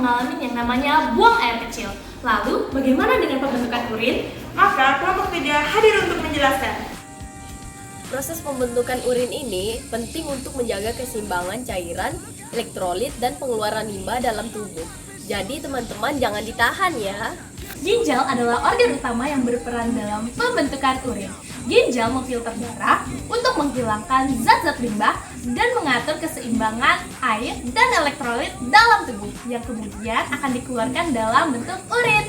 mengalami yang namanya buang air kecil. Lalu, bagaimana dengan pembentukan urin? Maka kelompok 3 hadir untuk menjelaskan. Proses pembentukan urin ini penting untuk menjaga keseimbangan cairan, elektrolit, dan pengeluaran limbah dalam tubuh. Jadi teman-teman jangan ditahan ya. Ginjal adalah organ utama yang berperan dalam pembentukan urin. Ginjal memfilter darah untuk menghilangkan zat-zat limbah dan mengatur keseimbangan air dan elektrolit dalam tubuh yang kemudian akan dikeluarkan dalam bentuk urin.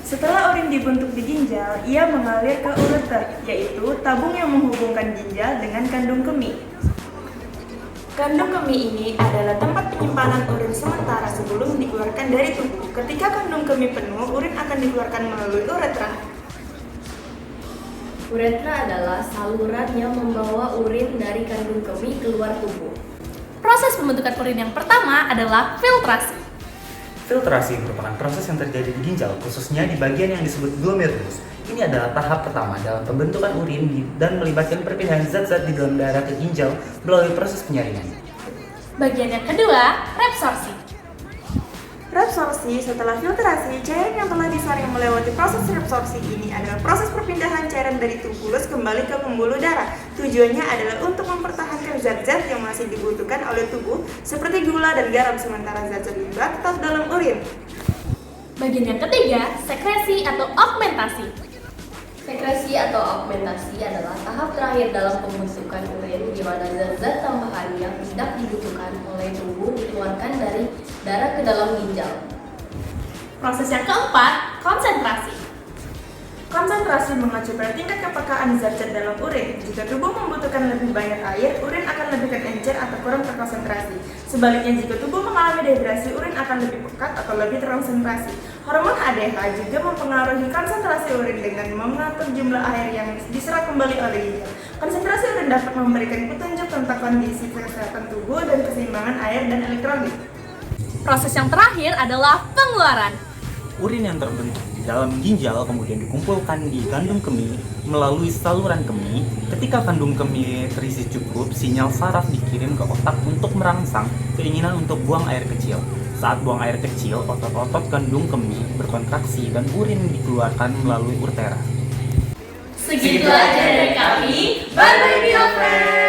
Setelah urin dibentuk di ginjal, ia mengalir ke ureter, yaitu tabung yang menghubungkan ginjal dengan kandung kemih. Kandung kemih ini adalah tempat penyimpanan urin sementara sebelum dikeluarkan dari tubuh. Ketika kandung kemih penuh, urin akan dikeluarkan melalui uretra. Uretra adalah saluran yang membawa urin dari kandung kemih keluar tubuh. Proses pembentukan urin yang pertama adalah filtrasi. Filtrasi merupakan proses yang terjadi di ginjal, khususnya di bagian yang disebut glomerulus. Ini adalah tahap pertama dalam pembentukan urin dan melibatkan perpindahan zat-zat di dalam darah ke ginjal melalui proses penyaringan. Bagian yang kedua, reabsorpsi. Reabsorpsi setelah filtrasi, cairan yang telah disaring melewati proses reabsorpsi ini adalah proses perpindahan cairan dari tubulus kembali ke pembuluh darah. Tujuannya adalah untuk mempertahankan zat-zat yang masih dibutuhkan oleh tubuh seperti gula dan garam, sementara zat-zat limbah tetap dalam urin. Bagian yang ketiga, sekresi atau augmentasi. Sekresi atau augmentasi adalah tahap terakhir dalam pembentukan urin di mana zat-zat tambahan yang tidak dibutuhkan oleh tubuh dikeluarkan dari darah ke dalam ginjal. Proses yang keempat, konsentrasi. Konsentrasi mengacu pada tingkat kepekaan zat-zat dalam urin. Jika tubuh membutuhkan lebih banyak air, urin akan lebih encer atau kurang terkonsentrasi. Sebaliknya, jika tubuh mengalami dehidrasi, urin akan lebih pekat atau lebih terkonsentrasi. Hormon HDH juga mempengaruhi konsentrasi urin dengan mengatur jumlah air yang diserap kembali oleh ginjal. Konsentrasi urin dapat memberikan petunjuk tentang kondisi kesehatan tubuh dan keseimbangan air dan elektrolit. Proses yang terakhir adalah pengeluaran. Urin yang terbentuk di dalam ginjal kemudian dikumpulkan di kandung kemih melalui saluran kemih. Ketika kandung kemih terisi cukup, sinyal saraf dikirim ke otak untuk merangsang keinginan untuk buang air kecil. Saat buang air kecil, otot-otot kandung kemih berkontraksi dan urin dikeluarkan melalui uretra. Segitu aja dari kami, bye bye Biofriend!